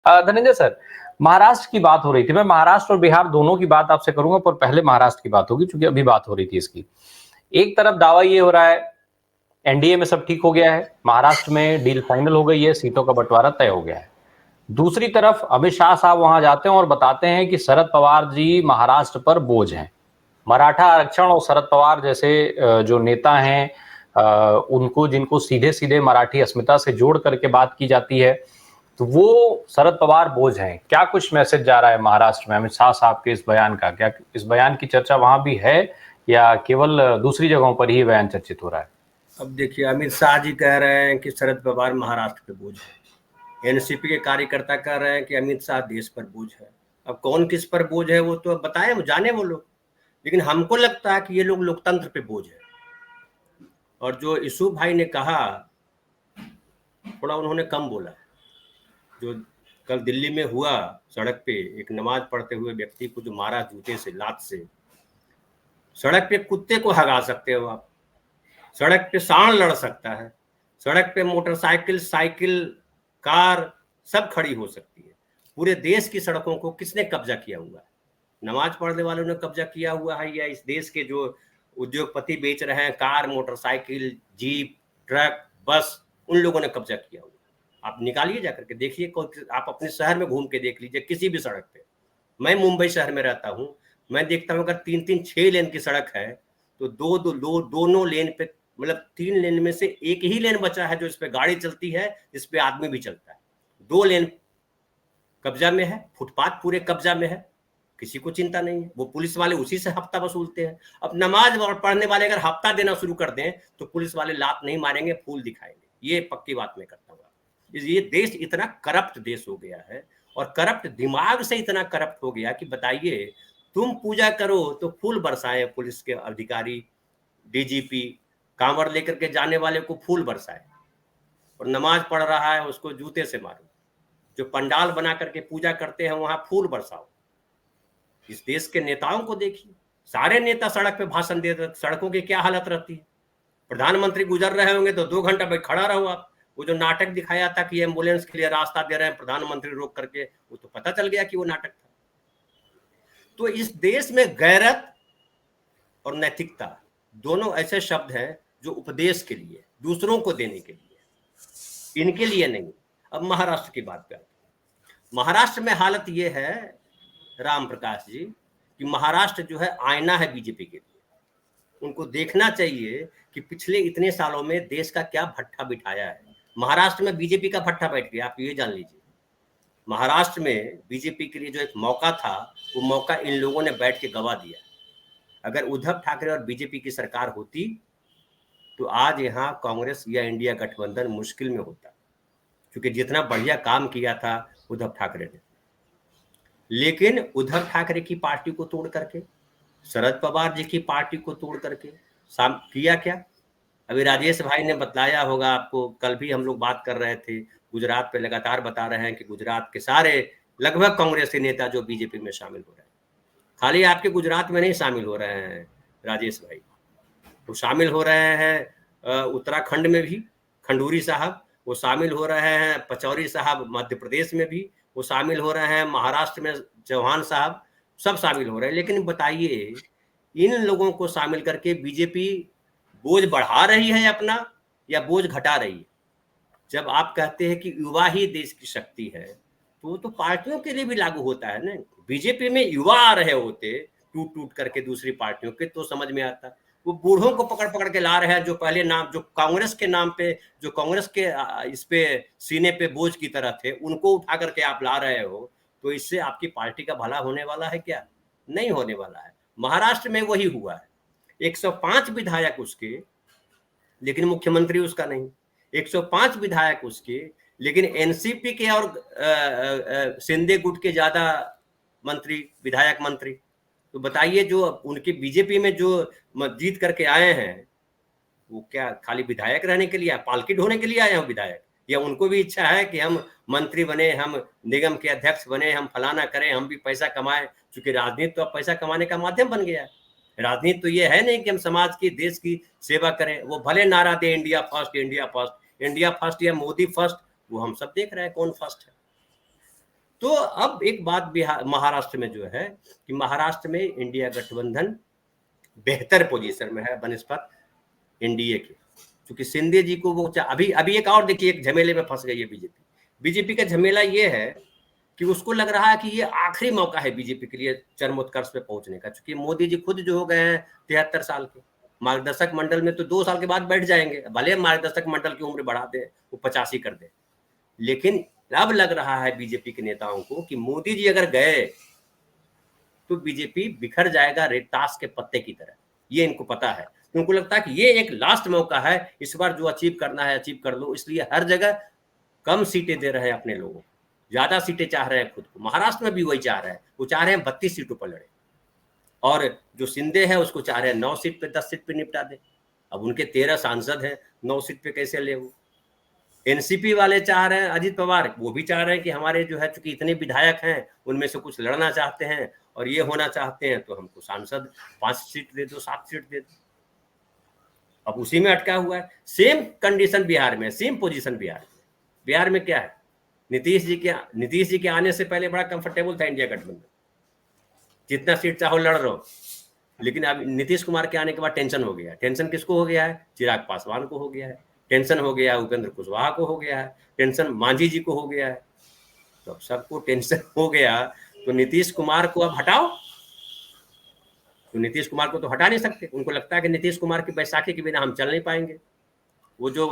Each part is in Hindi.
धनंजय सर, महाराष्ट्र की बात हो रही थी। मैं महाराष्ट्र और बिहार दोनों की बात आपसे करूंगा, पर पहले महाराष्ट्र की बात होगी क्योंकि अभी बात हो रही थी इसकी। एक तरफ दावा ये हो रहा है एनडीए में सब ठीक हो गया है, महाराष्ट्र में डील फाइनल हो गई है, सीटों का बंटवारा तय हो गया है। दूसरी तरफ अमित शाह साहब वहां जाते हैं और बताते हैं कि शरद पवार जी महाराष्ट्र पर बोझ हैं। मराठा आरक्षण और शरद पवार जैसे जो नेता हैं, उनको जिनको सीधे सीधे मराठी अस्मिता से जोड़ करके बात की जाती है, तो वो शरद पवार बोझ हैं। क्या कुछ मैसेज जा रहा है महाराष्ट्र में अमित शाह साहब के इस बयान का? क्या इस बयान की चर्चा वहां भी है या केवल दूसरी जगहों पर ही बयान चर्चित हो रहा है? अब देखिए, अमित शाह जी कह रहे हैं कि शरद पवार महाराष्ट्र पे बोझ है। एनसीपी के कार्यकर्ता कह रहे हैं कि अमित शाह देश पर बोझ है। अब कौन किस पर बोझ है वो तो बताएं, वो जाने वो लोग। लेकिन हमको लगता है कि ये लोग लोकतंत्र पे बोझ है। और जो यूसुफ भाई ने कहा, थोड़ा उन्होंने कम बोला। जो कल दिल्ली में हुआ, सड़क पे एक नमाज पढ़ते हुए व्यक्ति को जो मारा जूते से, लात से। सड़क पे कुत्ते को हगा सकते हो आप, सड़क पे सांड लड़ सकता है, सड़क पे मोटरसाइकिल, साइकिल, कार सब खड़ी हो सकती है। पूरे देश की सड़कों को किसने कब्जा किया हुआ है? नमाज पढ़ने वालों ने कब्जा किया हुआ है, या इस देश के जो उद्योगपति बेच रहे हैं कार, मोटरसाइकिल, जीप, ट्रक, बस, उन लोगों ने कब्जा किया हुआ है। आप निकालिए जाकर के देखिए, आप अपने शहर में घूम के देख लीजिए किसी भी सड़क पे। मैं मुंबई शहर में रहता हूँ, मैं देखता हूँ अगर 3-3, 6 लेन की सड़क है तो दोनों लेन पे, मतलब 3 लेन में से एक ही लेन बचा है जो इस पे गाड़ी चलती है, इस पे आदमी भी चलता है। 2 लेन कब्जा में है, फुटपाथ पूरे कब्जा में है, किसी को चिंता नहीं है। वो पुलिस वाले उसी से हफ्ता वसूलते हैं। अब नमाज पढ़ने वाले अगर हफ्ता देना शुरू कर दें तो पुलिस वाले लात नहीं मारेंगे, फूल दिखाएंगे। ये पक्की बात मैं करता हूँ। ये देश इतना करप्ट देश हो गया है, और करप्ट दिमाग से इतना करप्ट हो गया कि बताइए, तुम पूजा करो तो फूल बरसाए पुलिस के अधिकारी, डीजीपी, कांवड़ लेकर के जाने वाले को फूल बरसाए, और नमाज पढ़ रहा है उसको जूते से मारो। जो पंडाल बना करके पूजा करते हैं वहां फूल बरसाओ। इस देश के नेताओं को देखिए, सारे नेता सड़क पे भाषण देते, सड़कों की क्या हालत रहती है। प्रधानमंत्री गुजर रहे होंगे तो 2 घंटा भाई खड़ा रहो आप। वो जो नाटक दिखाया था कि एम्बुलेंस के लिए रास्ता दे रहे हैं प्रधानमंत्री रोक करके, वो तो पता चल गया कि वो नाटक था। तो इस देश में गैरत और नैतिकता दोनों ऐसे शब्द हैं जो उपदेश के लिए, दूसरों को देने के लिए, इनके लिए नहीं। अब महाराष्ट्र की बात करते हैं। महाराष्ट्र में हालत ये है राम प्रकाश जी कि महाराष्ट्र जो है आईना है बीजेपी के लिए। उनको देखना चाहिए कि पिछले इतने सालों में देश का क्या भट्ठा बिठाया है। महाराष्ट्र में बीजेपी का भट्ठा बैठ गया, आप ये जान लीजिए। महाराष्ट्र में बीजेपी के लिए जो एक मौका था, वो मौका इन लोगों ने बैठ के गवा दिया। अगर उद्धव ठाकरे और बीजेपी की सरकार होती तो आज यहाँ कांग्रेस या इंडिया गठबंधन मुश्किल में होता, क्योंकि जितना बढ़िया काम किया था उद्धव ठाकरे ने। लेकिन उद्धव ठाकरे की पार्टी को तोड़ करके, शरद पवार जी की पार्टी को तोड़ करके किया क्या? अभी राजेश भाई ने बताया होगा आपको, कल भी हम लोग बात कर रहे थे, गुजरात पे लगातार बता रहे हैं कि गुजरात के सारे लगभग कांग्रेसी नेता जो बीजेपी में शामिल हो रहे हैं, खाली आपके गुजरात में नहीं शामिल हो रहे हैं राजेश भाई, वो शामिल हो रहे हैं उत्तराखंड में भी, खंडूरी साहब, वो शामिल हो रहे हैं पचौरी साहब मध्य प्रदेश में भी, वो शामिल हो रहे हैं महाराष्ट्र में चौहान साहब, सब शामिल हो रहे हैं। लेकिन बताइए, इन लोगों को शामिल करके बीजेपी बोझ बढ़ा रही है अपना या बोझ घटा रही है? जब आप कहते हैं कि युवा ही देश की शक्ति है, तो वो तो पार्टियों के लिए भी लागू होता है ना। बीजेपी में युवा आ रहे होते टूट टूट करके दूसरी पार्टियों के, तो समझ में आता। वो बूढ़ों को पकड़ पकड़ के ला रहे हैं, जो पहले नाम, जो कांग्रेस के नाम पे, जो कांग्रेस के इस पे सीने पे बोझ की तरह थे, उनको उठा करके आप ला रहे हो। तो इससे आपकी पार्टी का भला होने वाला है क्या? नहीं होने वाला है। महाराष्ट्र में वही हुआ है, 105 विधायक उसके, लेकिन मुख्यमंत्री उसका नहीं। 105 विधायक उसके, लेकिन एनसीपी के और शिंदे गुट के ज्यादा मंत्री, विधायक मंत्री। तो बताइए, जो उनके बीजेपी में जो जीत करके आए हैं, वो क्या खाली विधायक रहने के लिए, पालकी ढोने के लिए आए हैं विधायक? या उनको भी इच्छा है कि हम मंत्री बने, हम निगम के अध्यक्ष बने, हम फलाना करें, हम भी पैसा कमाएं? क्योंकि राजनीति तो अब पैसा कमाने का माध्यम बन गया है। राजनीति तो ये है नहीं कि हम समाज की, देश की सेवा करें। वो भले नारा दे India first, India first, India first या मोदी फर्स्ट, वो हम सब देख रहे हैं कौन फर्स्ट है। तो अब एक बात बिहार महाराष्ट्र में जो है कि महाराष्ट्र में इंडिया गठबंधन बेहतर पोजीशन में है बनिस्पत एनडीए के, क्योंकि शिंदे जी को वो अभी अभी एक और देखिए एक झमेले में फंस गई है बीजेपी। बीजेपी का झमेला ये है कि उसको लग रहा है कि ये आखिरी मौका है बीजेपी के लिए चरमोत्कर्ष पे पहुंचने का, क्योंकि मोदी जी खुद जो हो गए हैं 73 साल के, मार्गदर्शक मंडल में तो 2 साल के बाद बैठ जाएंगे, भले मार्गदर्शक मंडल की उम्र बढ़ा दे, वो 85 कर दे। लेकिन अब लग रहा है बीजेपी के नेताओं को कि मोदी जी अगर गए तो बीजेपी बिखर जाएगा ताश के पत्ते की तरह, ये इनको पता है। तो उनको लगता है कि ये एक लास्ट मौका है, इस बार जो अचीव करना है अचीव कर लो, इसलिए हर जगह कम सीटें दे रहे हैं अपने लोगों को, ज्यादा सीटें चाह रहे हैं खुद को। महाराष्ट्र में भी वही चाह रहे हैं, वो चाह रहे हैं 32 सीटों पर लड़े, और जो शिंदे है उसको चाह रहे हैं 9 सीट पे 10 सीट पे निपटा दे। अब उनके 13 सांसद हैं, 9 सीट पे कैसे ले वो। एनसीपी वाले चाह रहे हैं, अजित पवार वो भी चाह रहे हैं कि हमारे जो है चूंकि इतने विधायक हैं उनमें से कुछ लड़ना चाहते हैं और ये होना चाहते हैं, तो हमको सांसद 5 सीट दे दो, 7 सीट दे दो। अब उसी में अटका हुआ है। सेम कंडीशन बिहार में, सेम पोजीशन बिहार में। बिहार में क्या है, नीतीश जी के आने से पहले बड़ा कंफर्टेबल था इंडिया गठबंधन, जितना सीट चाहो लड़ रहो। लेकिन अब नीतीश कुमार के आने के बाद टेंशन हो गया। टेंशन किसको हो गया है? चिराग पासवान को हो गया है, टेंशन हो गया है उपेंद्र कुशवाहा को हो गया है, टेंशन मांझी जी को हो गया है। तो अब सबको टेंशन हो गया, तो नीतीश कुमार को अब हटाओ। तो नीतीश कुमार को तो हटा नहीं सकते, उनको लगता है कि नीतीश कुमार की बैसाखी के बिना हम चल नहीं पाएंगे। वो जो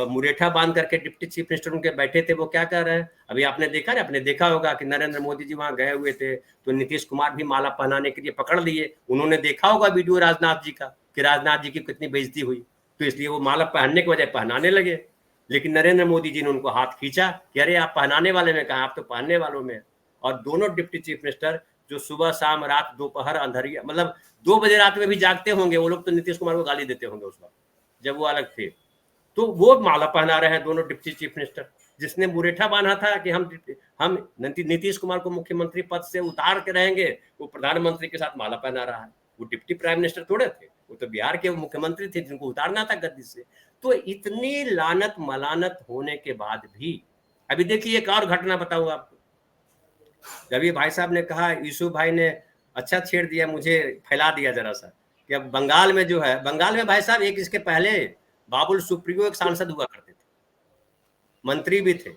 मुरेठा बांध करके डिप्टी चीफ मिनिस्टर उनके बैठे थे, वो क्या कर रहे हैं अभी आपने देखा ना, आपने देखा होगा कि नरेंद्र मोदी जी वहां गए हुए थे तो नीतीश कुमार भी माला पहनाने के लिए पकड़ लिए। उन्होंने देखा होगा वीडियो राजनाथ जी का कि राजनाथ जी की कितनी बेइज्जती हुई, तो इसलिए वो माला पहनने के बजाय पहनाने लगे। लेकिन नरेंद्र मोदी जी ने उनको हाथ खींचा कि अरे आप पहनाने वाले में कहा, आप तो पहनने वालों में। और दोनों डिप्टी चीफ मिनिस्टर जो सुबह शाम रात दोपहर अंधरिया मतलब 2 बजे रात में भी जागते होंगे, वो लोग तो नीतीश कुमार को गाली देते होंगे उस वक्त जब वो अलग थे। तो वो माला पहना रहे हैं दोनों डिप्टी चीफ मिनिस्टर। जिसने मुरेठा बांधा था कि हम नीतीश कुमार को मुख्यमंत्री पद से उतार के रहेंगे, वो प्रधानमंत्री के साथ माला पहना रहा है। वो डिप्टी प्राइम मिनिस्टर थोड़े थे, वो तो बिहार के मुख्यमंत्री थे जिनको उतारना था गद्दी से। तो इतनी लानत मलानत होने के बाद भी अभी देखिए एक और घटना बताऊं आपको। जब ये भाई साहब ने कहा, यूसुफ भाई ने अच्छा छेड़ दिया, मुझे फैला दिया जरा सा, कि अब बंगाल में जो है, बंगाल में भाई साहब एक इसके पहले बाबुल सुप्रियो एक सांसद हुआ करते थे, मंत्री भी थे,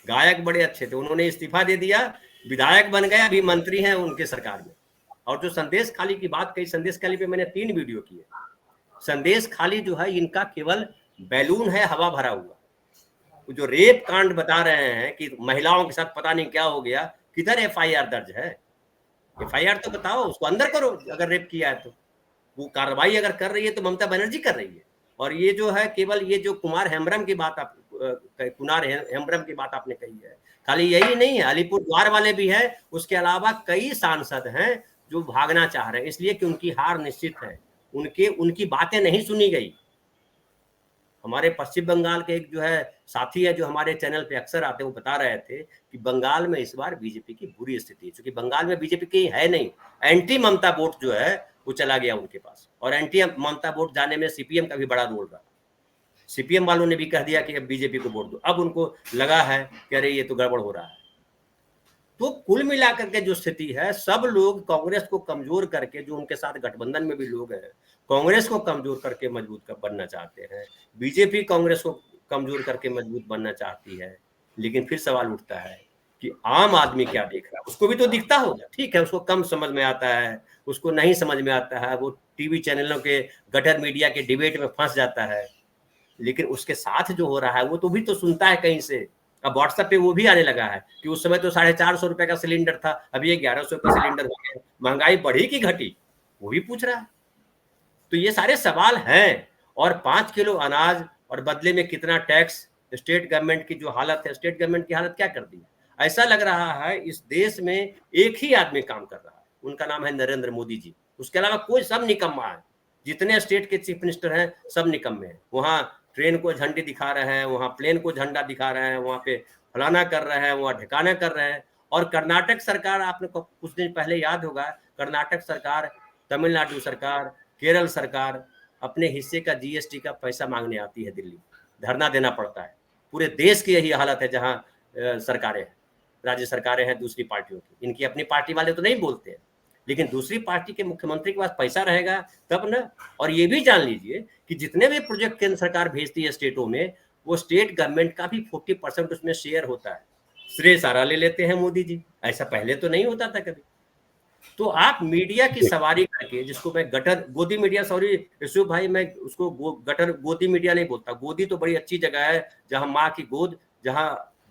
गायक बड़े अच्छे थे, उन्होंने इस्तीफा दे दिया, विधायक बन गए, अभी मंत्री हैं उनके सरकार में। और जो संदेश खाली की बात कही, संदेश खाली पे मैंने 3 वीडियो किए। संदेश खाली जो है इनका केवल बैलून है, हवा भरा हुआ। जो रेप कांड बता रहे हैं कि महिलाओं के साथ पता नहीं क्या हो गया, किधर एफआईआर दर्ज है? एफआईआर तो बताओ, उसको अंदर करो अगर रेप किया है तो। वो कार्रवाई अगर कर रही है तो ममता बनर्जी कर रही है। और ये जो है केवल ये जो कुमार हेम्ब्रम की बात आपने कही है, खाली यही नहीं है, अलीपुरद्वार वाले भी है, उसके अलावा कई सांसद हैं जो भागना चाह रहे हैं, इसलिए कि उनकी हार निश्चित है, उनकी बातें नहीं सुनी गई। हमारे पश्चिम बंगाल के एक जो है साथी है जो हमारे चैनल पे अक्सर आते हैं, वो बता रहे थे कि बंगाल में इस बार बीजेपी की बुरी स्थिति है, क्योंकि बंगाल में बीजेपी की है नहीं, एंटी ममता वोट जो है वो चला गया उनके पास। और एंटी ममता वोट जाने में सीपीएम का भी बड़ा रोल रहा। सीपीएम वालों ने भी कह दिया कि अब बीजेपी को वोट दो। अब उनको लगा है कि अरे ये तो गड़बड़ हो रहा है। तो कुल मिलाकर के जो स्थिति है, सब लोग कांग्रेस को कमजोर करके, जो उनके साथ गठबंधन में भी लोग हैं, कांग्रेस को कमजोर करके मजबूत बनना चाहते हैं। बीजेपी कांग्रेस को कमजोर करके मजबूत बनना चाहती है। लेकिन फिर सवाल उठता है कि आम आदमी क्या देख रहा है? उसको भी तो दिखता होगा, ठीक है, उसको कम समझ में आता है, उसको नहीं समझ में आता है, वो टीवी चैनलों के गटर मीडिया के डिबेट में फंस जाता है। लेकिन उसके साथ जो हो रहा है वो तो भी तो सुनता है कहीं से। अब व्हाट्सएप पे वो भी आने लगा है कि उस समय तो 450 रुपए का सिलेंडर था, अभी ये 1100 का सिलेंडर हो गया, महंगाई बढ़ी कि घटी, वो भी पूछ रहा है। तो ये सारे सवाल हैं। और 5 किलो अनाज और बदले में कितना टैक्स, स्टेट गवर्नमेंट की जो हालत है, स्टेट गवर्नमेंट की हालत क्या कर दी है? ऐसा लग रहा है इस देश में एक ही आदमी काम कर रहा है, उनका नाम है नरेंद्र मोदी जी। उसके अलावा कोई, सब निकम्मा है। जितने स्टेट के चीफ मिनिस्टर हैं सब निकम्मे हैं। वहाँ ट्रेन को झंडी दिखा रहे हैं, वहाँ प्लेन को झंडा दिखा रहे हैं, वहाँ पे फलाना कर रहे हैं, वहाँ ठिकाना कर रहे हैं। और कर्नाटक सरकार, आपने कुछ दिन पहले याद होगा, कर्नाटक सरकार, तमिलनाडु सरकार, केरल सरकार अपने हिस्से का जीएसटी का पैसा मांगने आती है दिल्ली, धरना देना पड़ता है। पूरे देश की यही हालत है जहाँ सरकारें हैं। राज्य सरकारें हैं दूसरी पार्टियों की, इनकी अपनी पार्टी वाले तो नहीं बोलते हैं, लेकिन दूसरी पार्टी के मुख्यमंत्री के पास पैसा रहेगा तब ना। और ये भी जान लीजिए कि जितने भी प्रोजेक्ट केंद्र सरकार भेजती है स्टेटों में, वो स्टेट गवर्नमेंट का भी 40% उसमें शेयर होता है। श्रेय सारा ले लेते हैं मोदी जी, ऐसा पहले तो नहीं होता था कभी। तो आप मीडिया की सवारी करके, जिसको मैं गटर गोदी मीडिया, सॉरी ऋषभ भाई, मैं उसको गटर गोदी मीडिया नहीं बोलता। गोदी तो बड़ी अच्छी जगह है, जहां माँ की गोद, जहां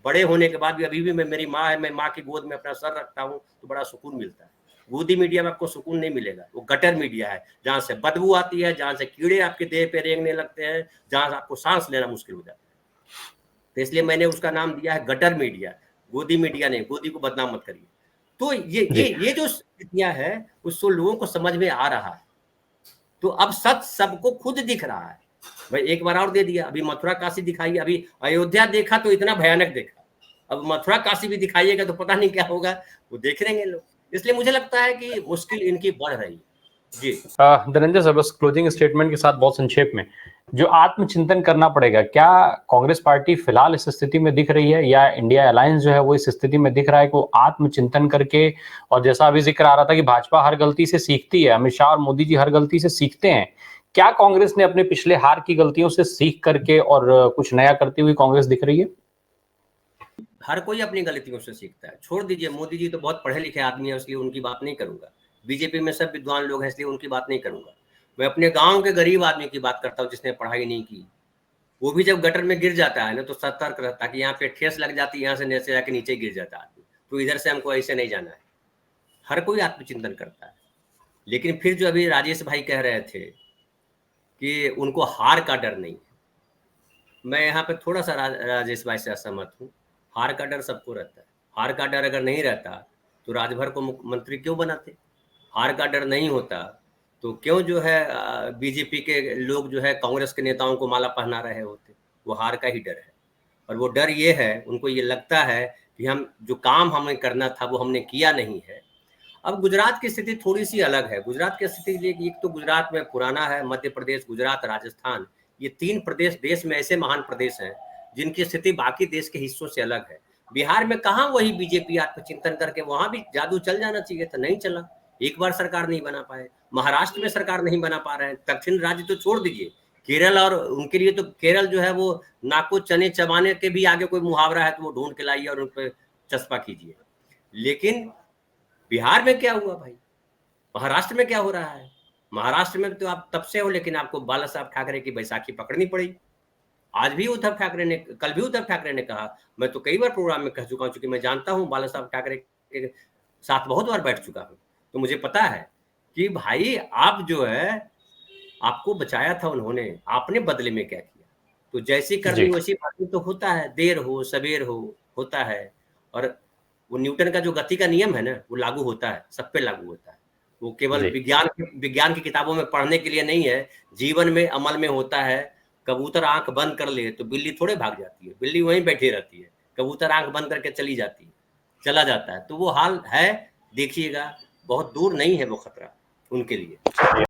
बड़े होने के बाद भी अभी भी मेरी माँ है, मैं माँ की गोद में अपना सर रखता हूँ तो बड़ा सुकून मिलता है। गोदी मीडिया में आपको सुकून नहीं मिलेगा, वो गटर मीडिया है, जहां से बदबू आती है, जहां से कीड़े आपके देह पे रेंगने लगते हैं, जहां से आपको सांस लेना मुश्किल हो जाता है। तो इसलिए मैंने उसका नाम दिया है गटर मीडिया, गोदी मीडिया नहीं। गोदी को बदनाम मत करिए। तो ये जो स्थितियां है उसको लोगों को समझ में आ रहा है। तो अब सच सबको खुद दिख रहा है। भाई एक बार और दे दिया, अभी मथुरा काशी दिखाइए, अभी अयोध्या देखा तो इतना भयानक देखा, अब मथुरा काशी भी दिखाइएगा तो पता नहीं क्या होगा, वो देख लेंगे लोग। इसलिए मुझे लगता है कि मुश्किल इनकी बढ़ रही है। जी धनंजय सर, बस क्लोजिंग स्टेटमेंट के साथ बहुत संक्षेप में, जो आत्मचिंतन करना पड़ेगा, क्या कांग्रेस पार्टी फिलहाल इस स्थिति में दिख रही है, या इंडिया अलायंस जो है वो इस स्थिति में दिख रहा है कि वो आत्मचिंतन करके, और जैसा अभी जिक्र आ रहा था कि भाजपा हर गलती से सीखती है, अमित शाह और मोदी जी हर गलती से सीखते हैं, क्या कांग्रेस ने अपने पिछले हार की गलतियों से सीख करके और कुछ नया करती हुई कांग्रेस दिख रही है? हर कोई अपनी गलतियों से सीखता है। छोड़ दीजिए, मोदी जी तो बहुत पढ़े लिखे आदमी है, इसलिए उनकी बात नहीं करूंगा। बीजेपी में सब विद्वान लोग हैं, इसलिए उनकी बात नहीं करूंगा। मैं अपने गांव के गरीब आदमी की बात करता हूँ, जिसने पढ़ाई नहीं की। वो भी जब गटर में गिर जाता है ना तो सतर्क रहता है कि यहाँ पे ठेस लग जाती है, यहाँ से नीचे जाके नीचे गिर जाता है, तो इधर से हमको ऐसे नहीं जाना है। हर कोई आत्मचिंतन करता है। लेकिन फिर जो अभी राजेश भाई कह रहे थे कि उनको हार का डर नहीं है, मैं यहाँ पे थोड़ा सा राजेश भाई से असहमत हूँ। हार का डर सबको रहता है। हार का डर अगर नहीं रहता तो राजभर को मुख्यमंत्री क्यों बनाते? हार का डर नहीं होता तो क्यों जो है बीजेपी के लोग जो है कांग्रेस के नेताओं को माला पहना रहे होते? वो हार का ही डर है। और वो डर ये है, उनको ये लगता है कि हम जो काम हमें करना था वो हमने किया नहीं है। अब गुजरात की स्थिति थोड़ी सी अलग है। गुजरात की स्थिति एक तो गुजरात में पुराना है, मध्य प्रदेश, गुजरात, राजस्थान, ये 3 प्रदेश देश में ऐसे महान प्रदेश हैं जिनकी स्थिति बाकी देश के हिस्सों से अलग है। बिहार में कहाँ वही बीजेपी आत्मचिंतन करके, वहां भी जादू चल जाना चाहिए था, नहीं चला। एक बार सरकार नहीं बना पाए। महाराष्ट्र में सरकार नहीं बना पा रहे हैं। दक्षिण राज्य तो छोड़ दीजिए, केरल, और उनके लिए तो केरल जो है वो नाको चने चबाने के भी आगे कोई मुहावरा है तो वो ढूंढ के लाइए और उन पर चस्पा कीजिए। लेकिन बिहार में क्या हुआ भाई? महाराष्ट्र में क्या हो रहा है? महाराष्ट्र में तो आप तब से हो, लेकिन आपको बाला साहब ठाकरे की बैसाखी पकड़नी पड़ी। आज भी उद्धव ठाकरे ने, कल भी उद्धव ठाकरे ने कहा, मैं तो कई बार प्रोग्राम में कह चुका हूं, क्योंकि मैं जानता हूं, बाला साहब ठाकरे के साथ बहुत बार बैठ चुका हूं, तो मुझे पता है कि भाई आप जो है, आपको बचाया था उन्होंने, आपने बदले में क्या किया? तो जैसी करनी वैसी बातें तो होता है, देर हो सवेर हो, होता है। और वो न्यूटन का जो गति का नियम है ना, वो लागू होता है, सब पे लागू होता है। वो केवल विज्ञान की किताबों में पढ़ने के लिए नहीं है, जीवन में अमल में होता है। कबूतर आंख बंद कर ले तो बिल्ली थोड़े भाग जाती है, बिल्ली वहीं बैठी रहती है। कबूतर आंख बंद करके चली जाती है, चला जाता है। तो वो हाल है, देखिएगा, बहुत दूर नहीं है वो खतरा उनके लिए।